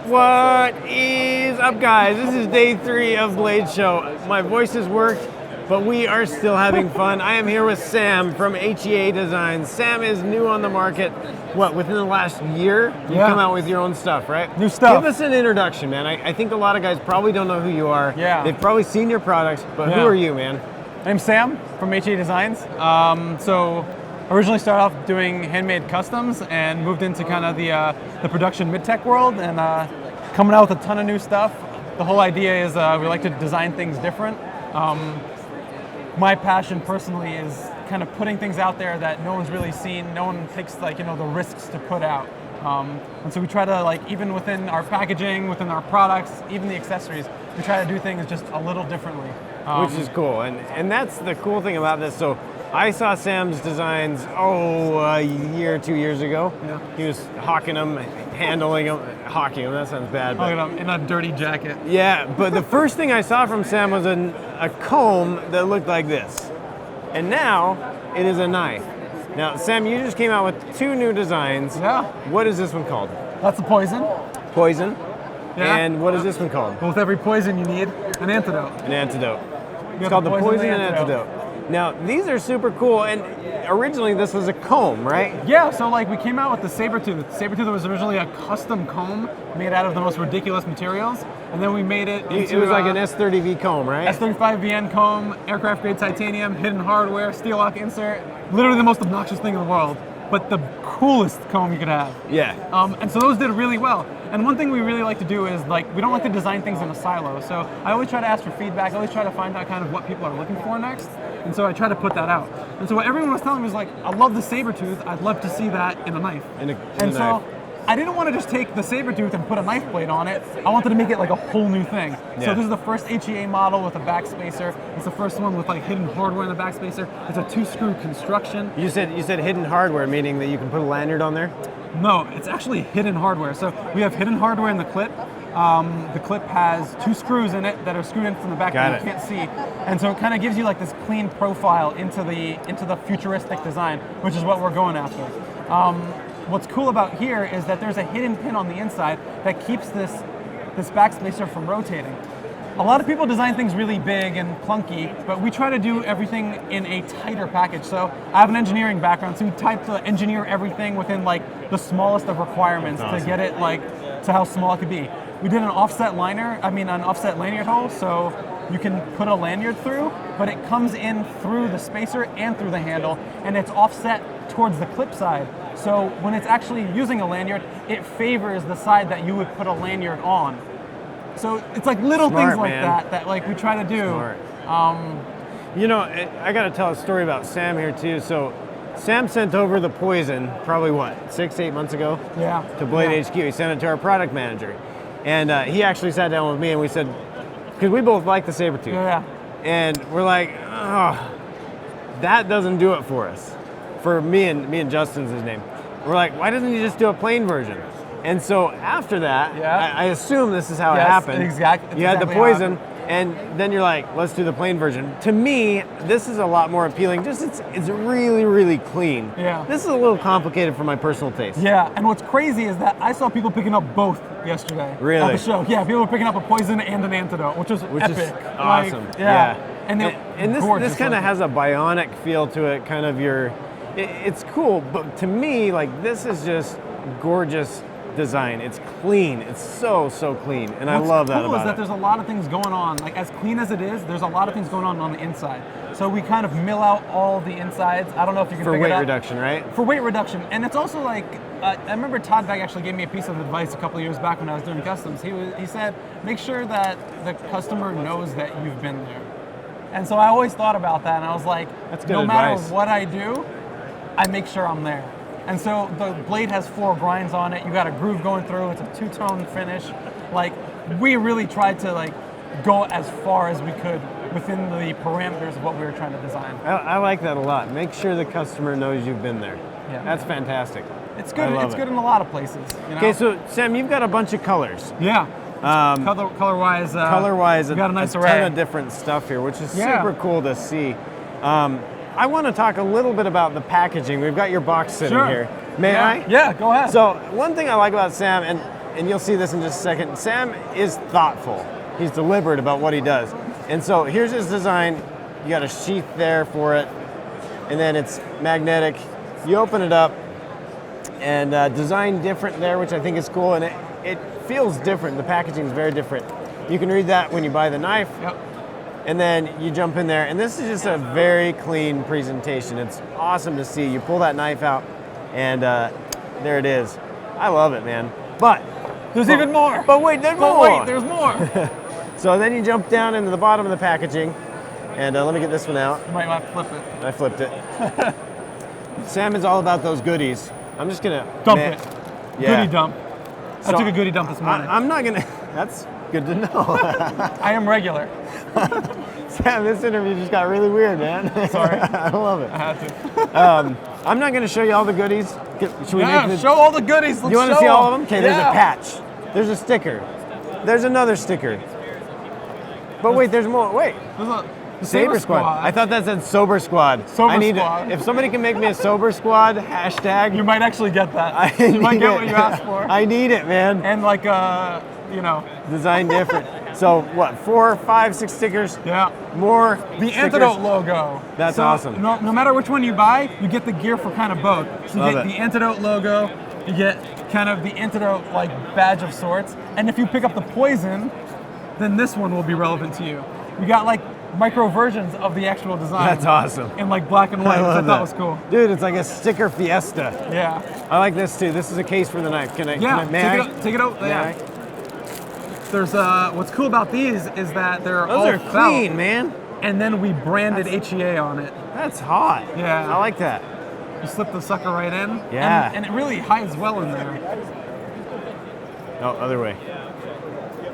What is up, guys? This is day 3 of Blade Show. My voice has worked, but we are still having fun. I am here with Sam from HEAdesigns. Sam is new on the market. What, within the last year? You come out with your own stuff, right? New stuff. Give us an introduction, man. I think a lot of guys probably don't know who you are. Yeah. They've probably seen your products, but who are you, man? I'm Sam from HEAdesigns. So originally started off doing handmade customs and moved into kind of the production mid-tech world and coming out with a ton of new stuff. The whole idea is we like to design things different. My passion personally is kind of putting things out there that no one's really seen. No one takes the risks to put out. And so we try to even within our packaging, within our products, even the accessories, we try to do things just a little differently. Which is cool, and that's the cool thing about this. So I saw Sam's designs, a year, 2 years ago. Yeah. He was hawking them, handling them, hawking them, that sounds bad. But In a dirty jacket. yeah, but the first thing I saw from Sam was a comb that looked like this. And now it is a knife. Now, Sam, you just came out with 2 new designs. Yeah. What is this one called? That's a poison. Poison. Yeah. And what is this one called? Well, with every poison you need an antidote. An antidote. You It's have called the poison and and antidote. Now, these are super cool, and originally this was a comb, right? Yeah, so we came out with the Sabertooth. Sabertooth was originally a custom comb made out of the most ridiculous materials, and then we made it into It was like an S30V comb, right? S35VN comb, aircraft grade titanium, hidden hardware, steel lock insert, literally the most obnoxious thing in the world, but the coolest comb you could have. Yeah. And so those did really well. And one thing we really like to do is we don't like to design things in a silo. So I always try to ask for feedback. I always try to find out kind of what people are looking for next. And so I try to put that out. And so what everyone was telling me was I love the Sabertooth. I'd love to see that in a knife. In a so knife. I didn't want to just take the Sabertooth and put a knife blade on it. I wanted to make it like a whole new thing. Yeah. So this is the first HEA model with a backspacer. It's the first one with hidden hardware in the backspacer. It's a 2-screw construction. You said hidden hardware, meaning that you can put a lanyard on there? No, it's actually hidden hardware. So we have hidden hardware in the clip. The clip has 2 screws in it that are screwed in from the back that you can't see. And so it kind of gives you this clean profile into the futuristic design, which is what we're going after. What's cool about here is that there's a hidden pin on the inside that keeps this backspacer from rotating. A lot of people design things really big and clunky, but we try to do everything in a tighter package. So I have an engineering background, so we try to engineer everything within the smallest of requirements to get it to how small it could be. We did an offset lanyard hole, so you can put a lanyard through, but it comes in through the spacer and through the handle, and it's offset towards the clip side. So when it's actually using a lanyard, it favors the side that you would put a lanyard on. So it's little Smart, things like man. that we try to do. Smart. I got to tell a story about Sam here too. So Sam sent over the poison probably 6-8 months ago to Blade HQ. He sent it to our product manager, and he actually sat down with me and we said, because we both like the Sabertooth, and we're like, that doesn't do it for us. For me and Justin's his name. We're like, why doesn't he just do a plain version? And so after that, I assume this is how it happened. Exactly. You had the poison, and then you're like, let's do the plain version. To me, this is a lot more appealing. It's really, really clean. Yeah. This is a little complicated for my personal taste. Yeah, and what's crazy is that I saw people picking up both yesterday Really? at the show. Yeah, people were picking up a poison and an antidote, which is epic. Is awesome. And this kind of has a bionic feel to it, kind of it's cool, but to me, this is just gorgeous design. It's clean. It's so clean, and I love that about it. What's cool is that there's a lot of things going on. As clean as it is, there's a lot of things going on the inside. So we kind of mill out all the insides. I don't know if you can pick it up. For weight reduction, right? For weight reduction. And it's also I remember Todd Beck actually gave me a piece of advice a couple of years back when I was doing customs. He said, make sure that the customer knows that you've been there. And so I always thought about that, and I was like, that's good no advice. matter what I do, I make sure I'm there. And so the blade has 4 grinds on it. You got a groove going through. It's a 2-tone finish. We really tried to go as far as we could within the parameters of what we were trying to design. I like that a lot. Make sure the customer knows you've been there. Yeah. That's fantastic. It's good. It's good in a lot of places. Okay, so Sam, you've got a bunch of colors. Yeah. Color-wise, color-wise, we got a nice ton array of different stuff here, which is super cool to see. I want to talk a little bit about the packaging. We've got your box sitting here. May I? Yeah, go ahead. So one thing I like about Sam, and and you'll see this in just a second, Sam is thoughtful. He's deliberate about what he does. And so here's his design. You got a sheath there for it, and then it's magnetic. You open it up, and design different there, which I think is cool, and it feels different. The packaging is very different. You can read that when you buy the knife, and then you jump in there, and this is just a very clean presentation. It's awesome to see. You pull that knife out, and there it is. I love it, man. But there's even more. But wait, there's more. Wait, there's more. So then you jump down into the bottom of the packaging, and let me get this one out. You might want to flip it. I flipped it. Sam is all about those goodies. I'm just gonna dump it. Yeah. Goodie dump. I took a goodie dump this morning. I'm not gonna. That's good to know. I am regular. Sam, this interview just got really weird, man. Sorry. I love it. I had to. I'm not gonna show you all the goodies. Should we make show all the goodies. Let's you want to show see all of them? Okay, there's yeah. a patch. There's a sticker. There's another sticker. But wait, there's more. Wait. There's a Saber Squad. I thought that said Sober Squad. Sober Squad. If somebody can make me a Sober Squad hashtag, you might actually get that. You might get what you asked for. I need it, man. And like, you know, design different. So what? 4, 5, 6 stickers. Yeah. More. The stickers. Antidote logo. That's awesome. No matter which one you buy, you get the gear for kind of both. So you get the Antidote logo. You get kind of the Antidote like badge of sorts. And if you pick up the Poison, then this one will be relevant to you. You got like micro versions of the actual design. That's awesome. In like black and white, which I thought was cool. Dude, it's like a sticker fiesta. Yeah. I like this too. This is a case for the knife. Can I? Yeah. Take it out. Yeah. There's what's cool about these is that they're Those all are clean, felt, man. And then we branded HEA on it. That's hot. Yeah. I like that. You slip the sucker right in. Yeah. And it really hides well in there. Oh, other way.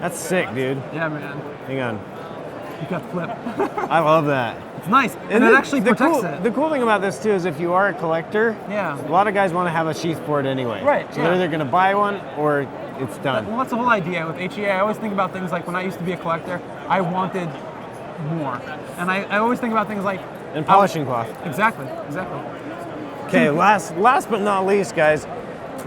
That's sick, dude. Yeah, man. Hang on. You got flip. I love that. It's nice, and it actually protects it. The cool thing about this too is if you are a collector, yeah, a lot of guys want to have a sheath for it anyway. Right. So they're either going to buy one or it's done. Well, that's the whole idea with HEA. I always think about things like when I used to be a collector, I wanted more, and I always think about things like and polishing cloth. Exactly. Okay, last but not least, guys.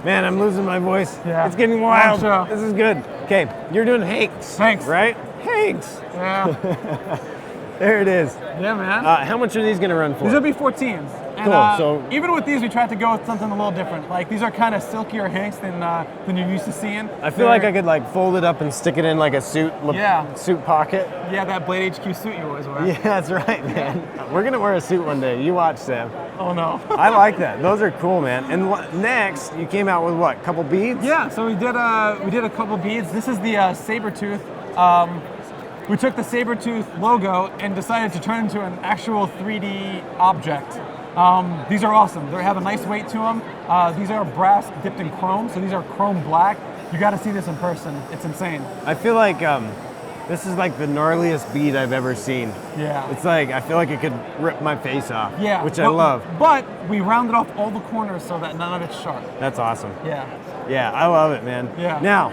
Man, I'm losing my voice. Yeah. It's getting wild. Sure. This is good. Okay, you're doing Hanks. Hanks. Right? Hanks. Yeah. There it is. Yeah, man. How much are these going to run for? These will be 14s. And, cool. So even with these, we tried to go with something a little different. Like these are kind of silkier Hanks than you're used to seeing. I feel like I could like fold it up and stick it in like a suit pocket. Yeah, that Blade HQ suit you always wear. Yeah, that's right, man. We're gonna wear a suit one day. You watch, Sam. Oh no. I like that. Those are cool, man. And next, you came out with what? Couple beads? Yeah. So we did a couple beads. This is the saber tooth. We took the saber-tooth logo and decided to turn it into an actual 3D object. These are awesome. They have a nice weight to them. These are brass dipped in chrome, so these are chrome black. You got to see this in person. It's insane. I feel like this is like the gnarliest bead I've ever seen. Yeah. It's like, I feel like it could rip my face off. Yeah. Which I love. But we rounded off all the corners so that none of it's sharp. That's awesome. Yeah. Yeah, I love it, man. Yeah. Now,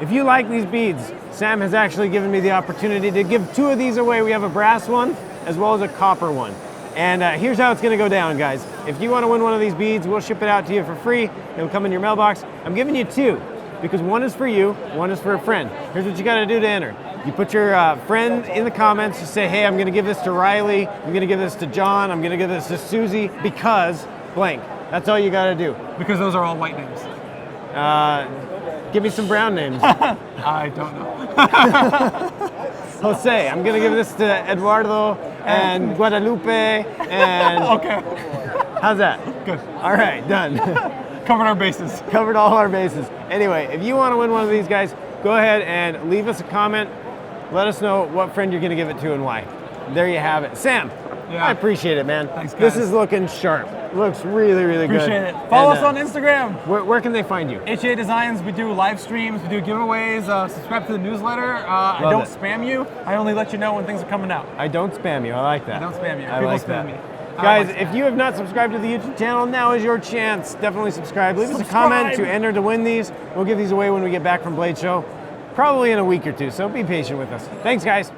if you like these beads, Sam has actually given me the opportunity to give 2 of these away. We have a brass one as well as a copper one. And here's how it's gonna go down, guys. If you wanna win one of these beads, we'll ship it out to you for free. It'll come in your mailbox. I'm giving you 2 because one is for you, one is for a friend. Here's what you gotta do to enter. You put your friend in the comments, you say, hey, I'm gonna give this to Riley, I'm gonna give this to John, I'm gonna give this to Susie because blank. That's all you gotta do. Because those are all white names. Give me some brown names. I don't know. Jose, I'm gonna give this to Eduardo and Guadalupe and... Okay. How's that? Good. All right, done. Covered our bases. Covered all our bases. Anyway, if you want to win one of these guys, go ahead and leave us a comment. Let us know what friend you're gonna give it to and why. There you have it. Sam, I appreciate it, man. Thanks, guys. This is looking sharp. Looks really, really good. Appreciate it. Follow us on Instagram. Where can they find you? HEAdesigns. We do live streams. We do giveaways. Subscribe to the newsletter. I don't spam you. I only let you know when things are coming out. I don't spam you. I like that. I don't spam you. I People like spam that. me. Guys, if you have not subscribed to the YouTube channel, now is your chance. Definitely subscribe. Leave us a comment to enter to win these. We'll give these away when we get back from Blade Show, probably in a week or 2, so be patient with us. Thanks, guys.